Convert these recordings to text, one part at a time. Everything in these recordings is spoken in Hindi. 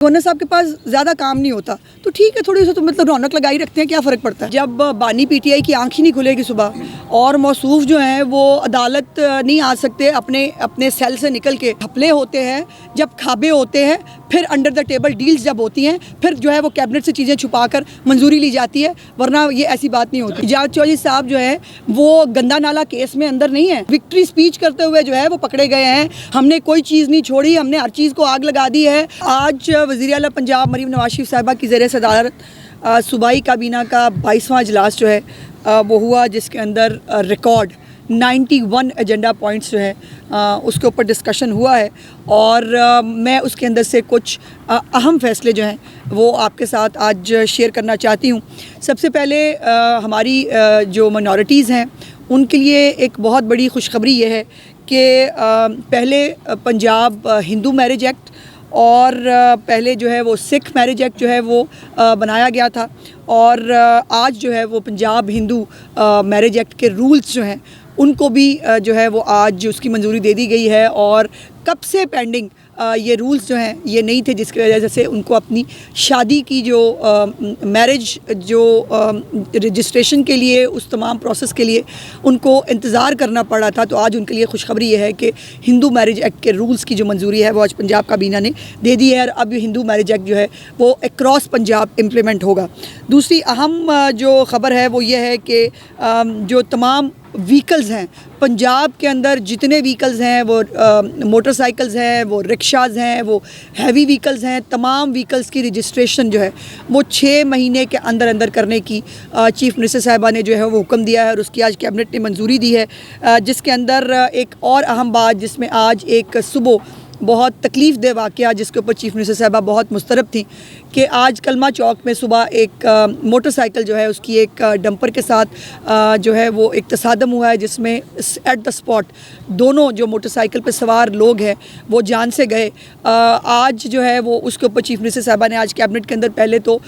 गवर्नर साहब के पास ज़्यादा काम नहीं होता तो ठीक है, थोड़ी सी तो मतलब रौनक लगाई रखते हैं, क्या फ़र्क पड़ता है। जब बानी पीटीआई की आंख ही नहीं खुलेगी सुबह और मौसूफ जो हैं वो अदालत नहीं आ सकते, अपने सेल से निकल के घपले होते हैं, जब खाबे होते हैं, फिर अंडर द टेबल डील्स जब होती हैं, फिर जो है वो कैबिनेट से चीज़ें छुपा कर मंजूरी ली जाती है, वरना ये ऐसी बात नहीं होती। एजाज चौधरी साहब जो है वो गंदा नाला केस में अंदर नहीं है, विक्ट्री स्पीच करते हुए जो है वो पकड़े गए हैं। हमने कोई चीज़ नहीं छोड़ी, हमने हर चीज़ को आग लगा दी है। आज वज़ीर आला पंजाब मरीम नवाज शरीफ साहिबा की ज़ेर सदारत सूबाई काबीना का 22वां इजलास जो है वो हुआ, जिसके अंदर रिकॉर्ड 91 एजेंडा पॉइंट्स जो है उसके ऊपर डिस्कशन हुआ है और मैं उसके अंदर से कुछ अहम फैसले जो हैं वो आपके साथ आज शेयर करना चाहती हूँ। सबसे पहले हमारी जो माइनॉरिटीज़ हैं उनके लिए एक बहुत बड़ी खुशखबरी ये है कि पहले पंजाब हिंदू मैरिज एक्ट और पहले जो है वो सिख मैरिज एक्ट जो है वो बनाया गया था और आज जो है वो पंजाब हिंदू मैरिज एक्ट के रूल्स जो हैं उनको भी जो है वो आज उसकी मंजूरी दे दी गई है। और कब से पेंडिंग ये रूल्स जो हैं ये नहीं थे, जिसकी वजह से उनको अपनी शादी की जो मैरिज जो रजिस्ट्रेशन के लिए उस तमाम प्रोसेस के लिए उनको इंतज़ार करना पड़ा था। तो आज उनके लिए खुशखबरी ये है कि हिंदू मैरिज एक्ट के रूल्स की जो मंजूरी है वो आज पंजाब काबीना ने दे दी है और अब हिंदू मैरिज एक्ट जो है वो अक्रॉस पंजाब इम्प्लीमेंट होगा। दूसरी अहम जो ख़बर है वो ये है कि जो तमाम व्हीकल्स हैं पंजाब के अंदर, जितने व्हीकल्स हैं वो मोटरसाइकिल्स हैं, वो रिक्शाज़ हैं, वो हैवी व्हीकल्स हैं, तमाम व्हीकल्स की रजिस्ट्रेशन जो है वो 6 महीने के अंदर अंदर करने की चीफ़ मिनिस्टर साहिबा ने जो है वो हुक्म दिया है और उसकी आज कैबिनेट ने मंजूरी दी है। जिसके अंदर एक और अहम बात, जिसमें आज एक सुबह बहुत तकलीफ़ दे वाक़या जिसके ऊपर चीफ़ मिनिस्टर साहिबा बहुत मुस्तरब थी कि आज कलमा चौक में सुबह एक मोटरसाइकिल जो है उसकी एक डंपर के साथ जो है वो एक तसादम हुआ है, जिसमें एट द स्पॉट दोनों जो मोटरसाइकिल पर सवार लोग हैं वो जान से गए। आज जो है वो उसके ऊपर चीफ़ मिनिस्टर साहिबा ने आज कैबिनेट के अंदर पहले तो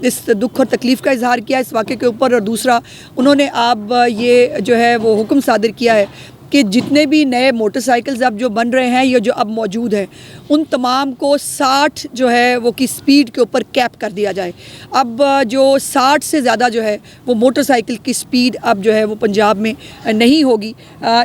इस दुख और तकलीफ़ का इजहार किया इस वाक़े के ऊपर, और दूसरा उन्होंने अब ये जो है वो हुक्म सादिर किया है कि जितने भी नए मोटरसाइकिल्स अब जो बन रहे हैं या जो अब मौजूद हैं उन तमाम को 60 जो है वो की स्पीड के ऊपर कैप कर दिया जाए। अब जो 60 से ज़्यादा जो है वो मोटरसाइकिल की स्पीड अब जो है वो पंजाब में नहीं होगी।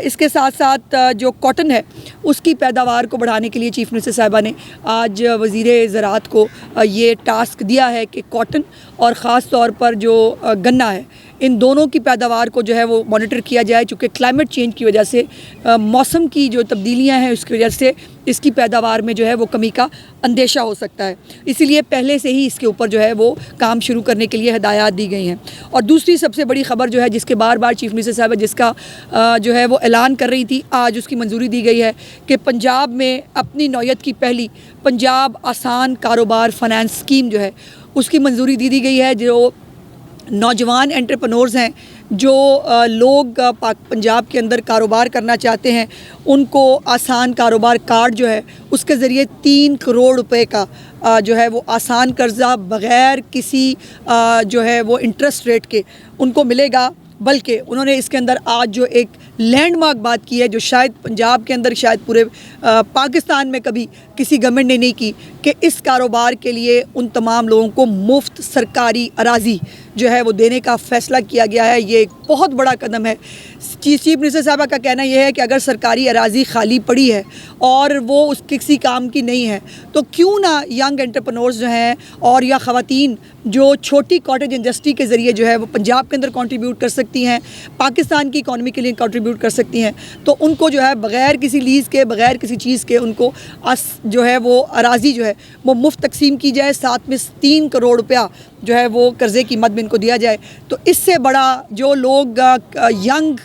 इसके साथ साथ जो कॉटन है उसकी पैदावार को बढ़ाने के लिए चीफ़ मिनिस्टर साहिबा ने आज वज़ीर ज़राअत को ये टास्क दिया है कि कॉटन और ख़ास तौर पर जो गन्ना है इन दोनों की पैदावार को जो है वो मॉनिटर किया जाए, चूँकि क्लाइमेट चेंज की वजह से मौसम की जो तब्दीलियां हैं उसकी वजह से इसकी पैदावार में जो है वो कमी का अंदेशा हो सकता है। इसीलिए पहले से ही इसके ऊपर जो है वो काम शुरू करने के लिए हिदायत दी गई हैं। और दूसरी सबसे बड़ी ख़बर जो है जिसके बार बार चीफ़ मिनिस्टर साहब जिसका जो है वो ऐलान कर रही थी, आज उसकी मंजूरी दी गई है कि पंजाब में अपनी नौयत की पहली पंजाब आसान कारोबार फाइनेंस स्कीम जो है उसकी मंजूरी दी गई है। जो नौजवान एंटरप्रेन्योर्स हैं, जो लोग पंजाब के अंदर कारोबार करना चाहते हैं, उनको आसान कारोबार कार्ड जो है उसके ज़रिए 3 करोड़ रुपए का जो है वो आसान कर्जा बग़ैर किसी जो है वो इंटरेस्ट रेट के उनको मिलेगा। बल्कि उन्होंने इसके अंदर आज जो एक लैंडमार्क बात की है जो शायद पंजाब के अंदर, शायद पूरे पाकिस्तान में कभी किसी गवर्नमेंट ने नहीं की, कि इस कारोबार के लिए उन तमाम लोगों को मुफ्त सरकारी अराज़ी जो है वो देने का फ़ैसला किया गया है। ये एक बहुत बड़ा कदम है। चीफ़ मिनिस्टर साहबा का कहना यह है कि अगर सरकारी अराज़ी खाली पड़ी है और वो उस किसी काम की नहीं है तो क्यों ना यंग एंटरप्रेन्योर्स जो हैं और या ख़वातीन जो छोटी कॉटेज इंडस्ट्री के ज़रिए जो है वो पंजाब के अंदर कंट्रीब्यूट कर सकती हैं, पाकिस्तान की इकॉनमी के लिए कंट्रीब्यूट कर सकती हैं, तो उनको जो है बग़ैर किसी लीज़ के, बग़ैर किसी चीज़ के उनको जो है वो अराज़ी जो है वो मुफ्त तकसीम की जाए, साथ में 3 करोड़ रुपया जो है वो कर्ज़े की मद में इनको दिया जाए। तो इससे बड़ा जो लोग यंग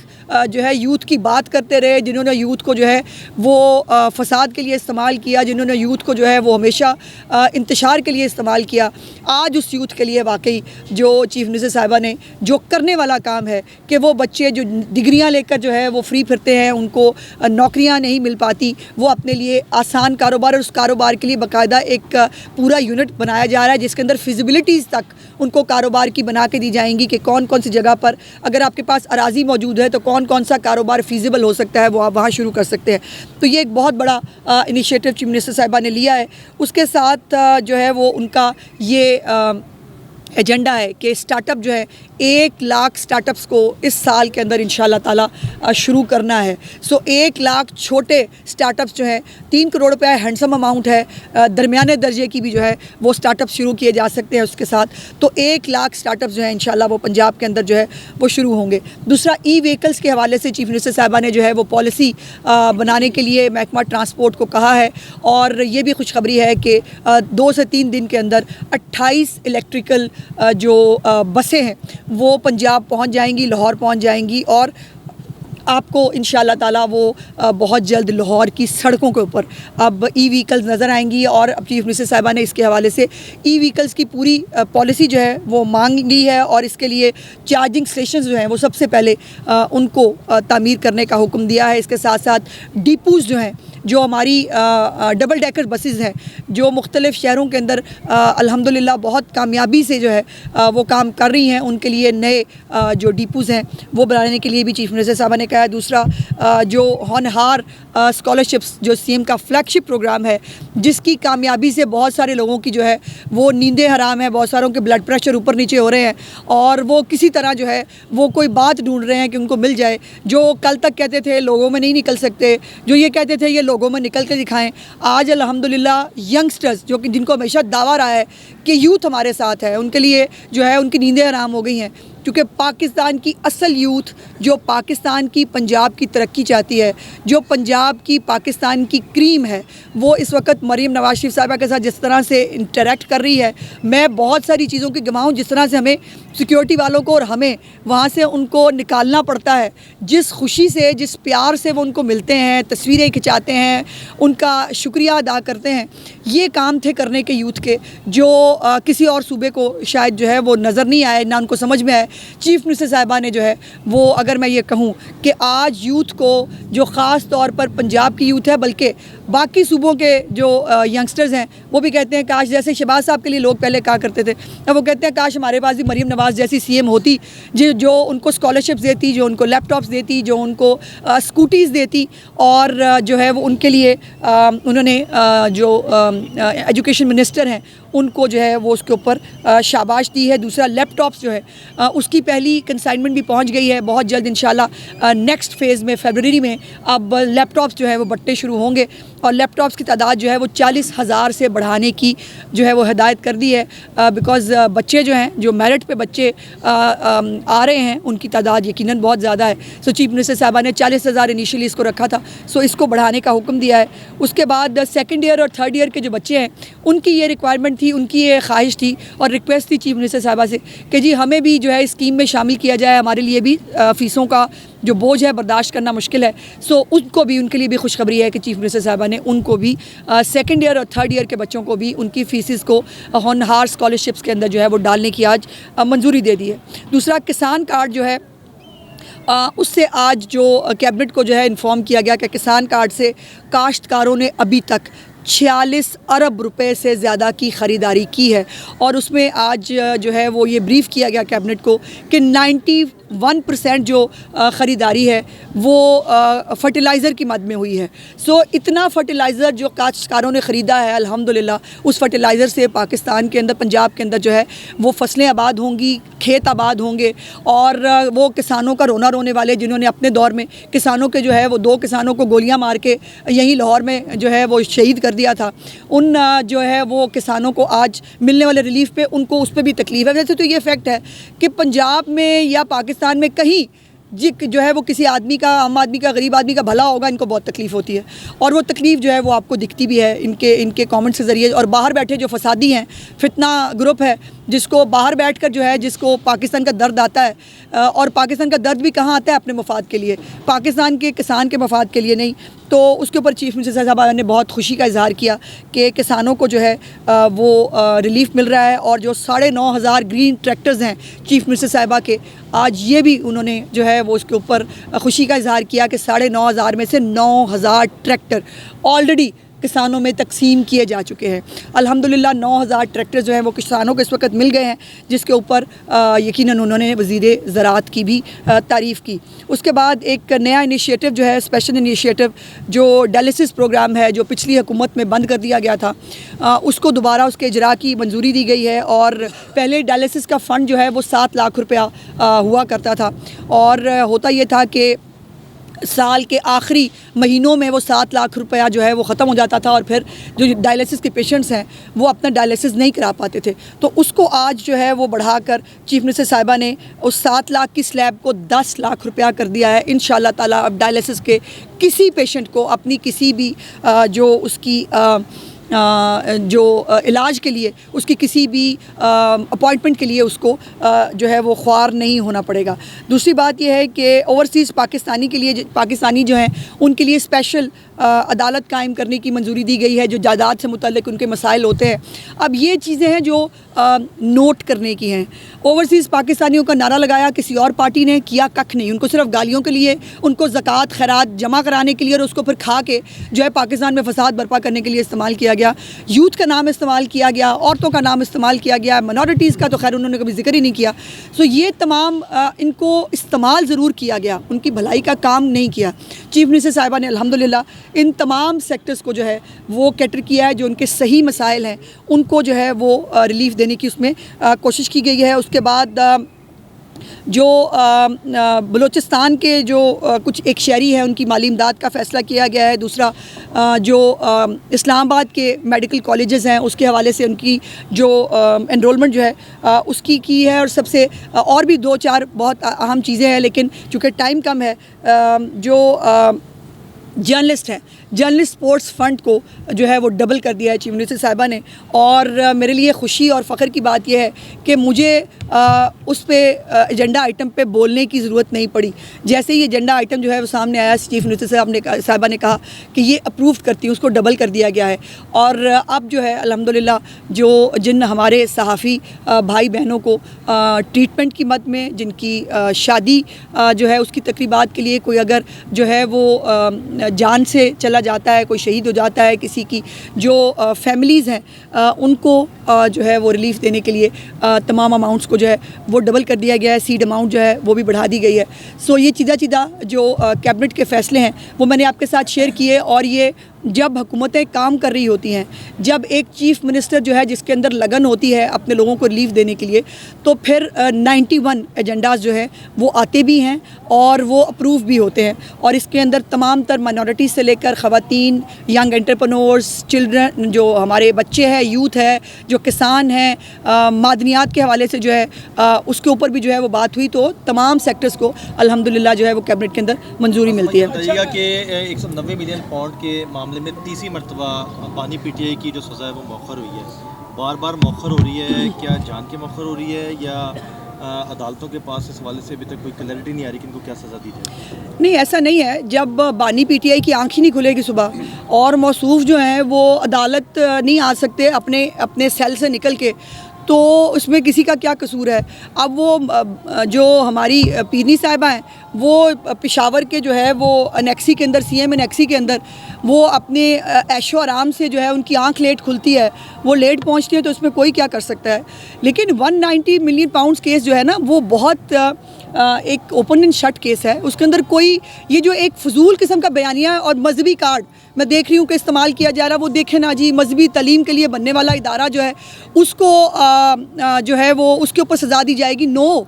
जो है यूथ की बात करते रहे, जिन्होंने यूथ को जो है वो फ़साद के लिए इस्तेमाल किया, जिन्होंने यूथ को जो है वो हमेशा इंतशार के लिए इस्तेमाल किया, आज उस यूथ के लिए वाकई जो चीफ़ मिनिस्टर साहिबा ने जो करने वाला काम है कि वो बच्चे जो डिग्रियां लेकर जो है वो फ्री फिरते हैं, उनको नौकरियां नहीं मिल पाती, वो अपने लिए आसान कारोबार और उस कारोबार के लिए बाकायदा एक पूरा यूनिट बनाया जा रहा है जिसके अंदर फिजिबिलिटीज़ तक उनको कारोबार की बना के दी जाएंगी कि कौन कौन सी जगह पर अगर आपके पास अराज़ी मौजूद है तो कौन कौन सा कारोबार फीजिबल हो सकता है वो आप वहाँ शुरू कर सकते हैं। तो ये एक बहुत बड़ा इनिशिएटिव चीफ मिनिस्टर साहिबा ने लिया है। उसके साथ जो है वो उनका ये एजेंडा है कि स्टार्टअप जो है 1 लाख स्टार्टअप्स को इस साल के अंदर इंशाल्लाह ताला शुरू करना है। सो 1 लाख छोटे स्टार्टअप्स जो हैं, 3 करोड़ रुपया हैंडसम अमाउंट है, दरमियाने दर्जे की भी जो है वो स्टार्टअप शुरू किए जा सकते हैं उसके साथ। तो 1 लाख स्टार्टअप्स जो है इंशाल्लाह वो पंजाब के अंदर जो है वो शुरू होंगे। दूसरा, ई व्हीकल्स के हवाले से चीफ मिनिस्टर साहिबा ने जो है वो पॉलिसी बनाने के लिए महकमा ट्रांसपोर्ट को कहा है, और ये भी खुशखबरी है कि 2 से 3 दिन के अंदर 28 इलेक्ट्रिकल जो बसें हैं वो पंजाब पहुंच जाएंगी, लाहौर पहुंच जाएंगी, और आपको इंशाल्लाह ताला वो बहुत जल्द लाहौर की सड़कों के ऊपर अब ई व्हीकल्स नज़र आएंगी। और अब चीफ मिनिस्टर साहिबा ने इसके हवाले से ई व्हीकल्स की पूरी पॉलिसी जो है वो मांगी है, और इसके लिए चार्जिंग स्टेशंस जो हैं वो सबसे पहले उनको तामीर करने का हुक्म दिया है। इसके साथ साथ डिपोज़ जो हैं, जो हमारी डबल डेकर बसेस हैं जो मुख्तलिफ़ शहरों के अंदर अल्हम्दुलिल्लाह बहुत कामयाबी से जो है वो काम कर रही हैं, उनके लिए नए जो डिपोज़ हैं वो बनाने के लिए भी चीफ मिनिस्टर साहब ने कहा है। दूसरा, जो होनहार स्कॉलरशिप्स जो सीएम का फ्लैगशिप प्रोग्राम है, जिसकी कामयाबी से बहुत सारे लोगों की जो है वो नींदें हराम है, बहुत सारों के ब्लड प्रेशर ऊपर नीचे हो रहे हैं, और वो किसी तरह जो है वो कोई बात ढूंढ रहे हैं कि उनको मिल जाए। जो कल तक कहते थे लोगों में नहीं निकल सकते, जो ये कहते थे ये लोगों में निकल के दिखाएं, आज अल्हम्दुलिल्लाह यंगस्टर्स जो कि जिनको हमेशा दावा रहा है कि यूथ हमारे साथ है, उनके लिए जो है उनकी नींदें हराम हो गई हैं। क्योंकि पाकिस्तान की असल यूथ जो पाकिस्तान की पंजाब की तरक्की चाहती है, जो पंजाब की पाकिस्तान की क्रीम है, वो इस वक्त मरीम नवाज शरीफ साहिबा के साथ जिस तरह से इंटरेक्ट कर रही है, मैं बहुत सारी चीज़ों की गवाह हूँ। जिस तरह से हमें सिक्योरिटी वालों को और हमें वहाँ से उनको निकालना पड़ता है, जिस खुशी से जिस प्यार से वो उनको मिलते हैं, तस्वीरें खिंचाते हैं, उनका शुक्रिया अदा करते हैं, ये काम थे करने के यूथ के जो किसी और सूबे को शायद जो है वो नज़र नहीं आए, ना उनको समझ में आए। चीफ मिनिस्टर साहिबा ने जो है वो, अगर मैं ये कहूँ कि आज यूथ को जो ख़ास तौर पर पंजाब की यूथ है, बल्कि बाकी सूबों के जो यंगस्टर्स हैं वो भी कहते हैं काश, जैसे शहबाज साहब के लिए लोग पहले कहा करते थे, अब वो कहते हैं काश हमारे पास भी मरीम नवाज़ जैसी सीएम होती जो उनको स्कॉलरशिप्स देती, जो उनको लैपटॉप्स देती, जो उनको स्कूटीज़ देती, और जो है वो उनके लिए उन्होंने जो एजुकेशन मिनिस्टर हैं उनको जो है वो उसके ऊपर शाबाश दी है। दूसरा, लैपटॉप्स जो है उसकी पहली कंसाइनमेंट भी पहुंच गई है। बहुत जल्द इंशाल्लाह नेक्स्ट फेज़ में फरवरी में अब लैपटॉप्स जो है वो बट्टे शुरू होंगे, और लैपटॉप्स की तादाद जो है वो 40,000 से बढ़ाने की जो है वो हिदायत कर दी है। बिकॉज़ बच्चे जो हैं, जो मेरिट पे बच्चे आ रहे हैं, उनकी तादाद यकीनन बहुत ज़्यादा है। सो चीफ मिनिस्टर साहबा ने 40,000 इनिशियली इसको रखा था, सो इसको बढ़ाने का हुक्म दिया है। उसके बाद सेकेंड ईयर और थर्ड ईयर के जो बच्चे हैं उनकी ये रिक्वायरमेंट थी, उनकी ये ख्वाहिश थी और रिक्वेस्ट थी चीफ मिनिस्टर साहबा से कि जी हमें भी जो है स्कीम में शामिल किया जाए, हमारे लिए भी फ़ीसों का जो बोझ है बर्दाश्त करना मुश्किल है। सो उनको भी, उनके लिए भी खुशखबरी है कि चीफ मिनिस्टर साहबा ने उनको भी सेकेंड ईयर और थर्ड ईयर के बच्चों को भी उनकी फ़ीसिस को होनहार स्कॉलरशिप्स के अंदर जो है वो डालने की आज मंजूरी दे दी है। दूसरा, किसान कार्ड जो है उससे आज जो कैबिनेट को जो है इन्फॉर्म किया गया कि किसान कार्ड से काश्तकारों ने अभी तक 46 अरब रुपए से ज़्यादा की ख़रीदारी की है, और उसमें आज जो है वो ये ब्रीफ़ किया गया कैबिनेट को कि 91% जो ख़रीदारी है वो फ़र्टिलाइज़र की मद में हुई है। सो इतना फ़र्टिलाइज़र जो काश्तकारों ने ख़रीदा है, अल्हम्दुलिल्लाह उस फ़र्टिलाइज़र से पाकिस्तान के अंदर, पंजाब के अंदर जो है वो फसलें आबाद होंगी, खेत आबाद होंगे, और वो किसानों का रोना रोने वाले जिन्होंने अपने दौर में किसानों के जो है वो 2 किसानों को गोलियां मार के यहीं लाहौर में जो है वो शहीद कर दिया था, उन जो है वो किसानों को आज मिलने वाले रिलीफ पे उनको उस पर भी तकलीफ़ है। वैसे तो ये फैक्ट है कि पंजाब में या पाकिस्तान में कहीं जो है वो किसी आदमी का, आम आदमी का, गरीब आदमी का भला होगा, इनको बहुत तकलीफ़ होती है, और वो तकलीफ़ जो है वो आपको दिखती भी है इनके कमेंट्स के ज़रिए। और बाहर बैठे जो फसादी हैं, फितना ग्रुप है जिसको बाहर बैठकर जो है जिसको पाकिस्तान का दर्द आता है, और पाकिस्तान का दर्द भी कहाँ आता है, अपने मफाद के लिए, पाकिस्तान के किसान के मफाद के लिए नहीं। तो उसके ऊपर चीफ मिनिस्टर साहब ने बहुत खुशी का इजहार किया कि किसानों को जो है वो रिलीफ मिल रहा है, और जो 9,500 ग्रीन ट्रैक्टर्स हैं चीफ मिनिस्टर साहिबा के, आज ये भी उन्होंने जो है वो उसके ऊपर खुशी का इजहार किया कि 9,500 में से 9,000 ट्रैक्टर ऑलरेडी किसानों में तकसीम किए जा चुके हैं। अल्हम्दुलिल्लाह 9000 ट्रैक्टर जो हैं वो किसानों को इस वक्त मिल गए हैं, जिसके ऊपर यकीनन उन्होंने वज़ीर ज़राअत की भी तारीफ़ की। उसके बाद एक नया इनिशिएटिव जो है, स्पेशल इनिशिएटिव जो डायलिसिस प्रोग्राम है, जो पिछली हुकूमत में बंद कर दिया गया था, उसको दोबारा उसके इजरा की मंजूरी दी गई है। और पहले डायलिसिस का फ़ंड जो है वो 7 लाख रुपया हुआ करता था, और होता ये था कि साल के आखिरी महीनों में वो 7 लाख रुपया जो है वो ख़त्म हो जाता था, और फिर जो डायलिसिस के पेशेंट्स हैं वो अपना डायलिसिस नहीं करा पाते थे। तो उसको आज जो है वो बढ़ाकर चीफ मिनिस्टर साहिबा ने उस 7 लाख की स्लैब को 10 लाख रुपया कर दिया है। इंशाल्लाह ताला अब डायलिसिस के किसी पेशेंट को अपनी किसी भी जो उसकी जो इलाज के लिए उसकी किसी भी अपॉइंटमेंट के लिए उसको जो है वो ख्वार नहीं होना पड़ेगा। दूसरी बात यह है कि ओवरसीज़ पाकिस्तानी जो हैं उनके लिए स्पेशल अदालत कायम करने की मंजूरी दी गई है, जो जायदाद से मुतल्लिक उनके मसाइल होते हैं। अब ये चीज़ें हैं जो नोट करने की हैं। ओवरसीज़ पाकिस्तानियों का नारा लगाया किसी और पार्टी ने, किया कख नहीं। उनको सिर्फ गालियों के लिए, उनको ज़कात खैरात जमा कराने के लिए और उसको फिर खा के जो है पाकिस्तान में फसाद बर्पा करने के लिए इस्तेमाल किया गया। यूथ का नाम इस्तेमाल किया गया, औरतों का नाम इस्तेमाल किया गया, माइनॉरिटीज़ का तो खैर उन्होंने कभी जिक्र ही नहीं किया। सो ये तमाम इनको इस्तेमाल ज़रूर किया गया, उनकी भलाई का काम नहीं किया। चीफ मिनिस्टर साहिबा ने अल्हम्दुलिल्लाह इन तमाम सेक्टर्स को जो है वो कैटर किया है, जो उनके सही मसाइल हैं उनको जो है वो रिलीफ देने की उसमें कोशिश की गई है। उसके बाद जो बलूचिस्तान के जो कुछ एक शहरी है उनकी माली इमदाद का फ़ैसला किया गया है। दूसरा जो इस्लामाबाद के मेडिकल कॉलेजेस हैं उसके हवाले से उनकी जो एनरोलमेंट जो है उसकी की है। और सबसे और भी 2-4 बहुत अहम चीज़ें हैं, लेकिन चूँकि टाइम कम है, जो जर्नलिस्ट हैं, जर्नलिस्ट स्पोर्ट्स फ़ंड को जो है वो डबल कर दिया है चीफ मिनिस्टर साहिबा ने। और मेरे लिए ख़ुशी और फ़ख्र की बात यह है कि मुझे उस पे एजेंडा आइटम पे बोलने की ज़रूरत नहीं पड़ी। जैसे ही एजेंडा आइटम जो है वो सामने आया, चीफ मिनिस्टर साहिबा ने कहा कि ये अप्रूव करती हूँ, उसको डबल कर दिया गया है। और अब जो है अल्हम्दुलिल्लाह जो जिन हमारे सहाफ़ी भाई बहनों को ट्रीटमेंट की मद में, जिनकी शादी जो है उसकी तकरीबात के लिए कोई अगर जो है वो जान से चला जाता है, कोई शहीद हो जाता है, किसी की जो फैमिलीज़ हैं उनको जो है वो रिलीफ़ देने के लिए तमाम अमाउंट्स को जो है वो डबल कर दिया गया है। सीड अमाउंट जो है वो भी बढ़ा दी गई है। सो ये चीज़ा जो कैबिनेट के फ़ैसले हैं वो मैंने आपके साथ शेयर किए। और ये जब हुकूमतें काम कर रही होती हैं, जब एक चीफ़ मिनिस्टर जो है जिसके अंदर लगन होती है अपने लोगों को रिलीफ देने के लिए, तो फिर 91 एजेंडाज़ जो है वो आते भी हैं और वो अप्रूव भी होते हैं। और इसके अंदर तमाम तर माइनॉरिटी से लेकर ख़वातीन, यंग एंटरप्रेन्योर्स, चिल्ड्रन, जो हमारे बच्चे हैं, यूथ है, जो किसान हैं, मादनियात के हवाले से जो है उसके ऊपर भी जो है वो बात हुई। तो तमाम सेक्टर्स को अल्हम्दुलिल्लाह जो है वो कैबिनेट के अंदर मंजूरी मिलती है। कि 190 मिलियन पाउंड के मामले में तीसरी मरतबा बानी पीटीआई की जो सज़ा है वो मौखर हुई है, बार बार मौखर हो रही है। क्या जान के मौखर हो रही है या अदालतों के पास इस हवाले से अभी तक कोई क्लैरिटी नहीं आ रही कि इनको क्या सज़ा दी जाए? नहीं, ऐसा नहीं है। जब बानी पीटीआई की आँख ही नहीं खुलेगी सुबह और मौसूफ जो हैं वो अदालत नहीं आ सकते अपने सेल से निकल के, तो उसमें किसी का क्या कसूर है। अब वो जो हमारी पीरनी साहिबा हैं वो पेशावर के जो है वो अनेक्सी के अंदर, सीएम अनेक्सी के अंदर वो अपने ऐशो आराम से जो है उनकी आंख लेट खुलती है, वो लेट पहुंचती है, तो उसमें कोई क्या कर सकता है। लेकिन 190 मिलियन पाउंड्स केस जो है ना वो बहुत एक ओपन एंड शट केस है। उसके अंदर कोई ये जो एक फजूल किस्म का बयानिया और मजहबी कार्ड मैं देख रही हूँ कि इस्तेमाल किया जा रहा है, वो देखें ना जी, मजहबी तालीम के लिए बनने वाला इदारा जो है उसको जो है वो उसके ऊपर सज़ा दी जाएगी। नो,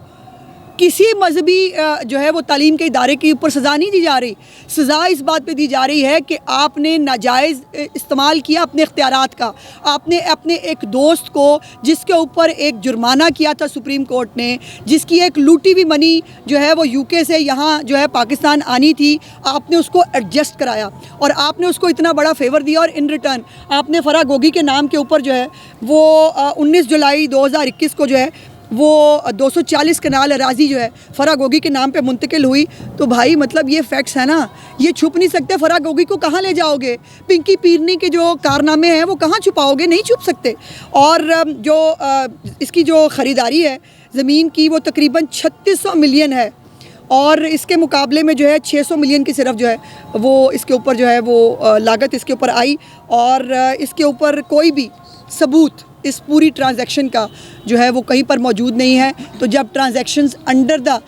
किसी मजहबी जो है वो तालीम के इदारे के ऊपर सज़ा नहीं दी जा रही। सज़ा इस बात पे दी जा रही है कि आपने नाजायज़ इस्तेमाल किया अपने इख्तियारात का। आपने अपने एक दोस्त को, जिसके ऊपर एक जुर्माना किया था सुप्रीम कोर्ट ने, जिसकी एक लूटी हुई मनी जो है वो यूके से यहाँ जो है पाकिस्तान आनी थी, आपने उसको एडजस्ट कराया और आपने उसको इतना बड़ा फेवर दिया। और इन रिटर्न आपने फराह गोगी के नाम के ऊपर जो है वो 19 जुलाई 2021 को जो है वो 240 कनाल अराजी जो है फराह गोगी के नाम पे मुंतकिल हुई। तो भाई मतलब ये फैक्ट्स है ना, ये छुप नहीं सकते। फराह गोगी को कहाँ ले जाओगे? पिंकी पीरनी के जो कारनामे हैं वो कहाँ छुपाओगे? नहीं छुप सकते। और जो इसकी जो ख़रीदारी है ज़मीन की वो तकरीबन 3600 मिलियन है। और इसके मुकाबले में जो है 600 मिलियन की सिर्फ जो है वो इसके ऊपर जो है वो लागत इसके ऊपर आई, और इसके ऊपर कोई भी सबूत इस पूरी ट्रांजैक्शन का जो है वो कहीं पर मौजूद नहीं है। तो जब ट्रांजैक्शंस अंडर द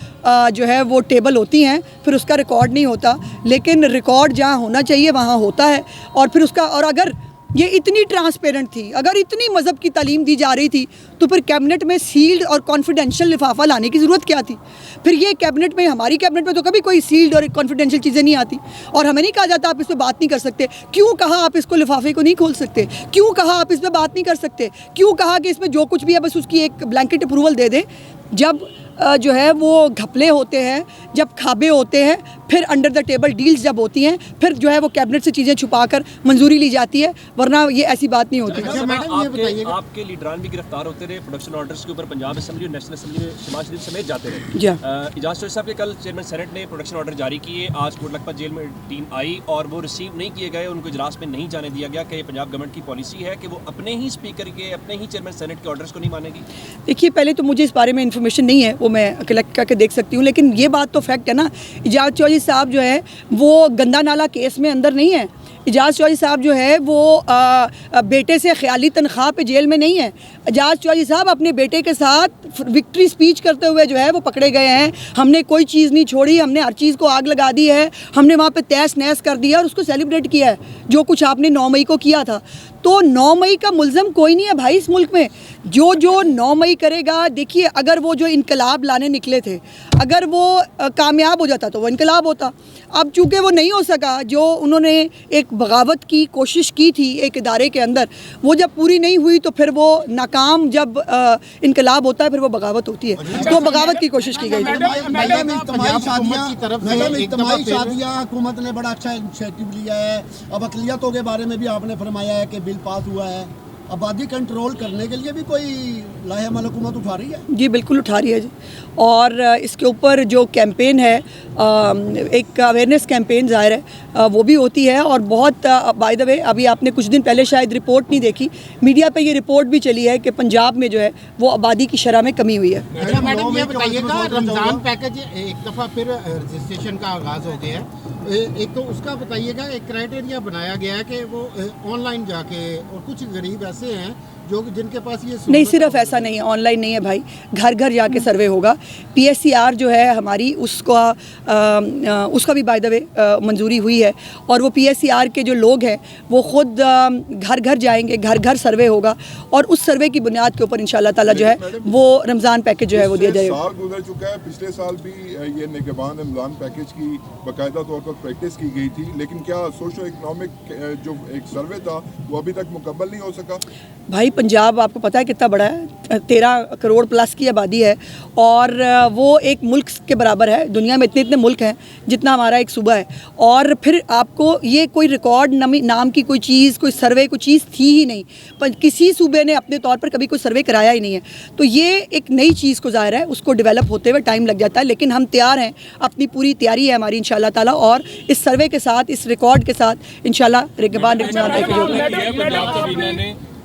जो है वो टेबल होती हैं फिर उसका रिकॉर्ड नहीं होता, लेकिन रिकॉर्ड जहाँ होना चाहिए वहाँ होता है। और फिर उसका, और अगर ये इतनी ट्रांसपेरेंट थी, अगर इतनी मज़हब की तालीम दी जा रही थी, तो फिर कैबिनेट में सील्ड और कॉन्फिडेंशियल लिफाफा लाने की ज़रूरत क्या थी? फिर ये कैबिनेट में, हमारी कैबिनेट में तो कभी कोई सील्ड और कॉन्फिडेंशियल चीज़ें नहीं आती, और हमें नहीं कहा जाता आप इस पर बात नहीं कर सकते। क्यों कहा आप इसको लिफाफे को नहीं खोल सकते? क्यों कहा आप इस पर बात नहीं कर सकते? क्यों कहा कि इसमें जो कुछ भी है बस उसकी एक ब्लैंकेट अप्रूवल दे दें? जब जो है वो घपले होते हैं, जब खाबे होते हैं, फिर अंडर द टेबल डील्स जब होती हैं, फिर जो है वो कैबिनेट से चीज़ें छुपाकर मंजूरी ली जाती है, वरना ये ऐसी बात नहीं होती। अच्छा मैडम, ये बताइएगा, आपके लीडरान भी गिरफ्तार होते रहे, प्रोडक्शन ऑर्डर्स के ऊपर पंजाब असेंबली और नेशनल असेंबली में शहबाज शरीफ समेत जाते रहे। जी इजाज़ चौधरी साहब के कल चेयरमैन सेनेट ने प्रोडक्शन ऑर्डर जारी किए, आज कोटलखपत जेल में टीम आई और वो रिसीव नहीं किए गए, उनको इजलास में नहीं जाने दिया गया। कि पंजाब गवर्नमेंट की पॉलिसी है कि वो अपने ही स्पीकर के, अपने ही चेयरमैन सेनेट के ऑर्डर्स को नहीं मानेगी? देखिए, पहले तो मुझे इस बारे में इन्फॉर्मेशन नहीं है, वो मैं कलेक्ट करके देख सकती हूँ, लेकिन ये बात तो फैक्ट है ना, इजाज़ चौधरी साहब जो है वो गंदा नाला केस में अंदर नहीं है। इजाज़ चौधरी साहब जो है वो बेटे से ख्याली तनख्वाह पे जेल में नहीं है। इजाज़ चौधरी साहब अपने बेटे के साथ विक्ट्री स्पीच करते हुए जो है वो पकड़े गए हैं। हमने कोई चीज़ नहीं छोड़ी, हमने हर चीज़ को आग लगा दी है, हमने वहाँ पे तहस नहस कर दिया और उसको सेलिब्रेट किया है, जो कुछ आपने 9 मई को किया था। तो 9 मई का मुल्ज़म कोई नहीं है भाई इस मुल्क में। जो 9 मई करेगा, देखिए अगर वो जो इनकलाब लाने निकले थे, अगर वो कामयाब हो जाता तो वो इनकलाब होता। अब चूँकि वो नहीं हो सका, जो उन्होंने एक बगावत की कोशिश की थी एक इदारे के अंदर, वो जब पूरी नहीं हुई तो फिर वो नाकाम, जब इनकलाब होता है फिर वो बगावत होती है। तो बगावत की कोशिश की गई थी। मैडम, इज्तिमाई शादियाँ हुकूमत ने बड़ा अच्छा इनिशिएटिव लिया है। अब अक़लियतों के बारे में भी आपने फरमाया है कि बिल पास हुआ है, आबादी कंट्रोल करने के लिए भी कोई लाहेअमल हुकूमत उठा रही है? जी बिल्कुल उठा रही है जी। और इसके ऊपर जो कैंपेन है, एक अवेयरनेस कैंपेन ज़ाहिर है वो भी होती है। और बहुत बाय द वे, अभी आपने कुछ दिन पहले शायद रिपोर्ट नहीं देखी, मीडिया पे ये रिपोर्ट भी चली है कि पंजाब में जो है वो आबादी की शरह में कमी हुई है। अच्छा मैडम, ये बताइएगा, रमज़ान पैकेज एक दफ़ा फिर रजिस्ट्रेशन का आगाज़ हो गया है, एक तो उसका बताइएगा, एक क्राइटेरिया बनाया गया है कि वो ऑनलाइन जाके, और कुछ गरीब ऐसे हैं जो जिनके पास ये नहीं, सिर्फ ऐसा नहीं है, ऑनलाइन नहीं है भाई, घर घर जाके सर्वे होगा। PSCR जो है हमारी, उसका भी बाय द वे मंजूरी हुई है, और वो PSCR के जो लोग हैं वो ख़ुद घर घर जाएंगे, घर घर सर्वे होगा, और उस सर्वे की बुनियाद के ऊपर इंशाल्लाह ताला जो है वो रमज़ान पैकेज जो है वो दिया जाएगा। साल गुजर चुका है, पिछले साल भी ये निगहबान रमज़ान पैकेज की बाकायदा तौर पर प्रैक्टिस की गई थी, लेकिन क्या सोशो इकनॉमिक जो एक सर्वे था वो अभी तक मुकम्मल नहीं हो सका? भाई पंजाब आपको पता है कितना बड़ा है, 13 करोड़ प्लस की आबादी है, और वो एक मुल्क के बराबर है। दुनिया में इतने इतने मुल्क हैं जितना हमारा एक सूबा है, और फिर आपको ये कोई रिकॉर्ड नाम की कोई चीज़, कोई सर्वे, कोई चीज़ थी ही नहीं। पर किसी सूबे ने अपने तौर पर कभी कोई सर्वे कराया ही नहीं है। तो ये एक नई चीज़ को ज़ाहिर है उसको डेवलप होते हुए टाइम लग जाता है, लेकिन हम तैयार हैं, अपनी पूरी तैयारी है हमारी इंशाल्लाह ताला, और इस सर्वे के साथ, इस रिकॉर्ड के साथ इंशाल्लाह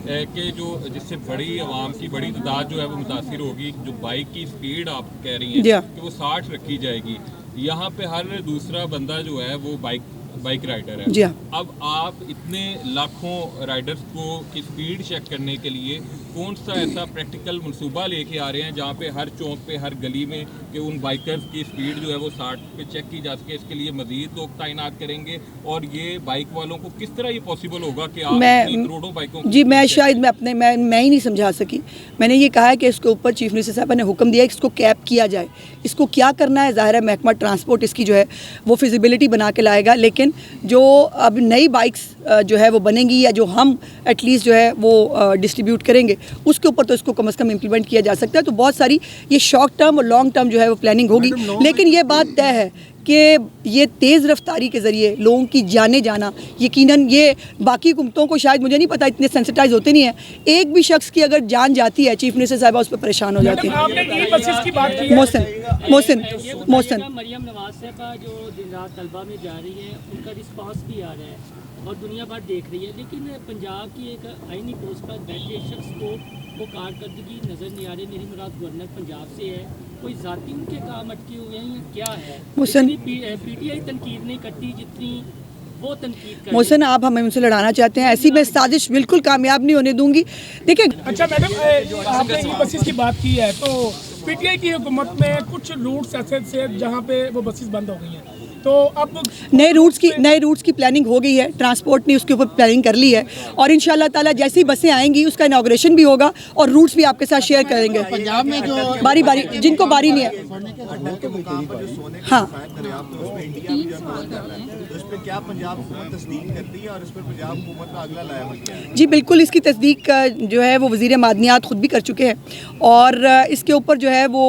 कि जो जिससे बड़ी आवाम की बड़ी तादाद जो है वो मुतासिर होगी। जो बाइक की स्पीड आप कह रही हैं कि वो 60 रखी जाएगी, यहाँ पे हर दूसरा बंदा जो है वो बाइक राइडर है। जी हाँ। अब आप इतने लाखों राइडर्स को की स्पीड चेक करने के लिए कौन सा ऐसा प्रैक्टिकल मंसूबा लेके आ रहे हैं जहाँ पे हर चौक पे, हर गली में कि उन बाइकर्स की स्पीड जो है वो 60 पे चेक की जा सके? इसके लिए मजीद लोग तैनात करेंगे, और ये बाइक वालों को किस तरह ये पॉसिबल होगा कि आप करोड़ों बाइकों जी, मैं शायद मैं ही नहीं समझा सकी। मैंने ये कहा है कि इसके ऊपर चीफ मिनिस्टर साहब ने हुक्म दिया है कि इसको कैप किया जाए। इसको क्या करना है, ज़ाहिर है महकमा ट्रांसपोर्ट इसकी जो है वो फिजिबिलिटी बना के लाएगा, लेकिन जो अब नई बाइक्स जो है वो बनेंगी, या जो हम एटलीस्ट जो है वो डिस्ट्रीब्यूट करेंगे, उसके ऊपर तो इसको कम से कम इम्प्लीमेंट किया जा सकता है। तो बहुत सारी ये शॉर्ट टर्म और लॉन्ग टर्म जो है वो प्लानिंग होगी, लेकिन ये बात तय है कि ये तेज़ रफ्तारी के ज़रिए लोगों की जाने जाना, यकीनन ये बाकी हुकूमतों को शायद, मुझे नहीं पता, इतने सेंसिटाइज होते नहीं है। एक भी शख्स की अगर जान जाती है, चीफ मिनिस्टर साहबा उस पर परेशान हो जाती है। मोहसिन मरियम नवाज साहबा जो दिन रात तलबा में जा रही है, उनका रिस्पांस भी आ रहा है और दुनिया भर देख रही है, लेकिन पंजाब की एक आईनी पोस्ट पर बैठे शख्स को वो कारकर्दगी नज़र नहीं आ रही। मेरी मुराद गवर्नर पंजाब से है, कोई जाती उनके काम अटके हुए हैं या क्या है? मोहसिन- पीटीआई तनकीद नहीं करती जितनी वो तनकीद कर मोहसिन, आप हमें उनसे लड़ाना चाहते हैं, ऐसी मैं साजिश बिल्कुल कामयाब नहीं होने दूंगी। देखिए, अच्छा मैडम, आपने ई बसेस की बात की है, तो पीटीआई की हुकूमत में कुछ रूट्स ऐसे थे जहाँ पे वो बसेस बंद हो गई हैं, तो अब नए रूट्स की प्लानिंग हो गई है, ट्रांसपोर्ट ने उसके ऊपर प्लानिंग कर ली है और इंशाल्लाह ताला जैसी ही बसें आएंगी उसका इनाग्रेशन भी होगा और रूट्स भी आपके साथ शेयर करेंगे पंजाब में जो बारी बारी, जिनको बारी नहीं है। हाँ, क्या पंजाब हुकूमत तस्दीक करती है और इस पर पंजाब हुकूमत का अगला लाया क्या है? जी बिल्कुल, इसकी तस्दीक जो है वो वज़ीर मादनियात ख़ुद भी कर चुके हैं और इसके ऊपर जो है वो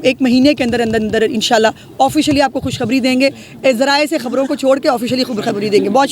1 महीने के अंदर अंदर इंशाल्लाह ऑफिशियली आपको खुशखबरी देंगे। ज़राए से ख़बरों को छोड़ के ऑफिशियली खुशखबरी देंगे। बहुत